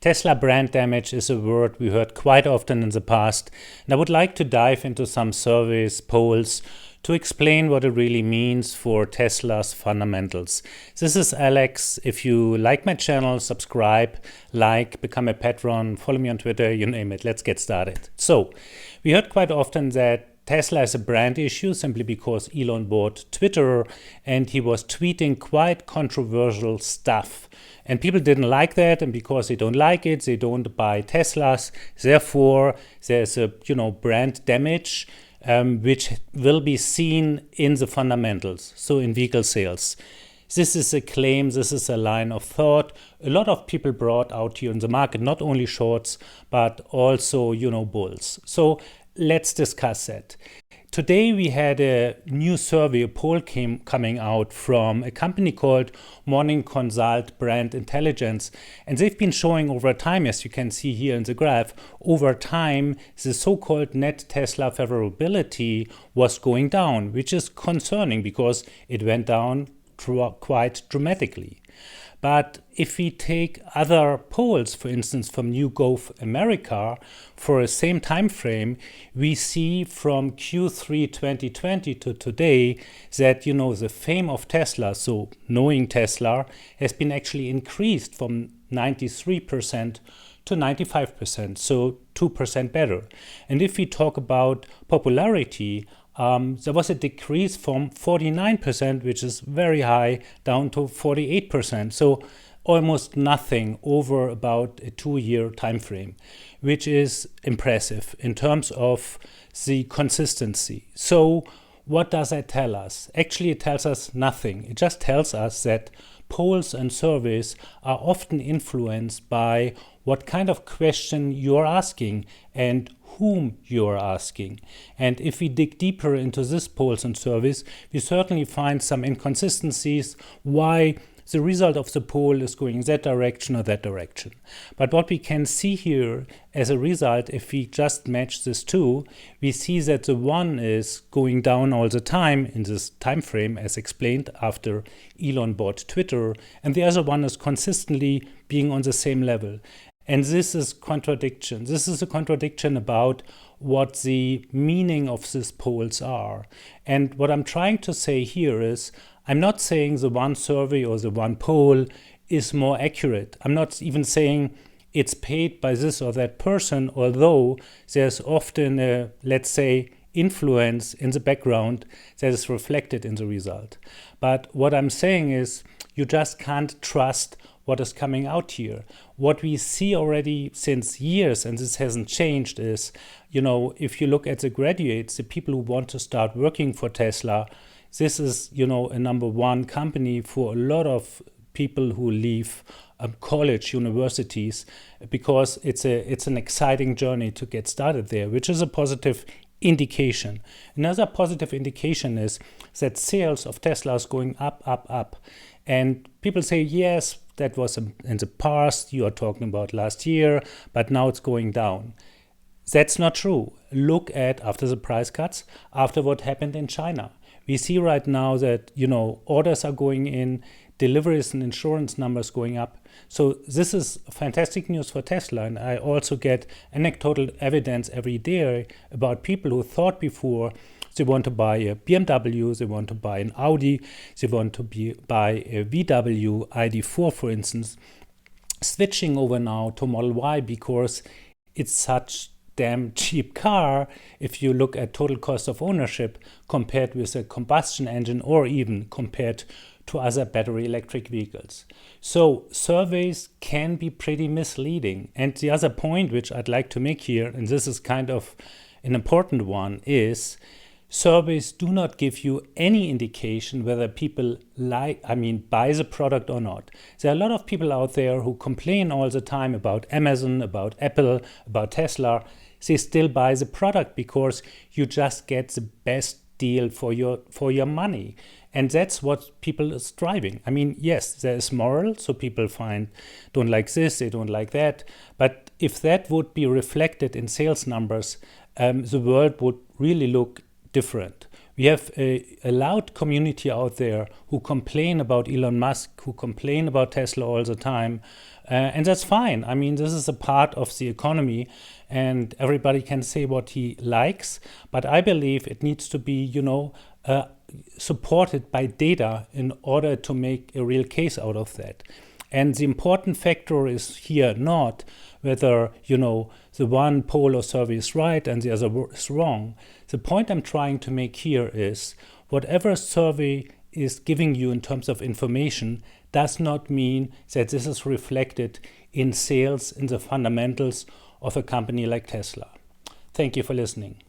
Tesla brand damage is a word we heard quite often in the past, and I would like to dive into some surveys, polls, to explain what it really means for Tesla's fundamentals. This is Alex. If you like my channel, subscribe, like, become a patron, follow me on Twitter, you name it. Let's get started. So, we heard quite often that Tesla is a brand issue simply because Elon bought Twitter and he was tweeting quite controversial stuff. And people didn't like that, and because they don't like it, they don't buy Teslas. Therefore, there's a brand damage, which will be seen in the fundamentals, so in vehicle sales. This is a claim, this is a line of thought. A lot of people brought out here in the market, not only shorts, but also, bulls. So let's discuss that. Today we had a new survey, a poll coming out from a company called Morning Consult Brand Intelligence. And they've been showing over time, as you can see here in the graph, over time, the so-called net Tesla favorability was going down, which is concerning because it went down quite dramatically. But if we take other polls, for instance, from YouGov America, for the same time frame, we see from Q3 2020 to today that, the fame of Tesla, so knowing Tesla, has been actually increased from 93% to 95%, so 2% better. And if we talk about popularity, there was a decrease from 49%, which is very high, down to 48%. So almost nothing over about a 2-year time frame, which is impressive in terms of the consistency. So what does that tell us? Actually, it tells us nothing. It just tells us that polls and surveys are often influenced by what kind of question you're asking and whom you're asking. And if we dig deeper into this polls and surveys, we certainly find some inconsistencies why the result of the poll is going that direction or that direction. But what we can see here as a result, if we just match this two, we see that the one is going down all the time in this time frame, as explained after Elon bought Twitter, and the other one is consistently being on the same level. And this is contradiction. This is a contradiction about what the meaning of these polls are. And what I'm trying to say here is, I'm not saying the one survey or the one poll is more accurate. I'm not even saying it's paid by this or that person, although there's often a, let's say, influence in the background that is reflected in the result. But what I'm saying is, you just can't trust what is coming out here. What we see already since years, and this hasn't changed, is, if you look at the graduates, the people who want to start working for Tesla, this is, a number one company for a lot of people who leave college, universities, because it's an exciting journey to get started there, which is a positive indication. Another positive indication is that sales of Tesla is going up. And people say, yes, that was in the past, you are talking about last year, but now it's going down. That's not true. Look at after the price cuts, after what happened in China. We see right now that, orders are going in, deliveries and insurance numbers going up. So this is fantastic news for Tesla. And I also get anecdotal evidence every day about people who thought before they want to buy a BMW, they want to buy an Audi, they want to buy a VW ID4, for instance, switching over now to Model Y because it's such damn cheap car if you look at total cost of ownership compared with a combustion engine or even compared to other battery electric vehicles. So surveys can be pretty misleading. And the other point which I'd like to make here, and this is kind of an important one, is surveys do not give you any indication whether people buy the product or not. There are a lot of people out there who complain all the time about Amazon, about Apple, about Tesla. They still buy the product because you just get the best deal for your money. And that's what people are striving. Yes, there is moral, so people don't like this, they don't like that. But if that would be reflected in sales numbers, the world would really look different. We have a loud community out there who complain about Elon Musk, who complain about Tesla all the time, And that's fine. I mean, this is a part of the economy, and everybody can say what he likes. But I believe it needs to be, supported by data in order to make a real case out of that. And the important factor is here not whether, the one poll or survey is right and the other is wrong. The point I'm trying to make here is whatever survey is giving you in terms of information does not mean that this is reflected in sales, in the fundamentals of a company like Tesla. Thank you for listening.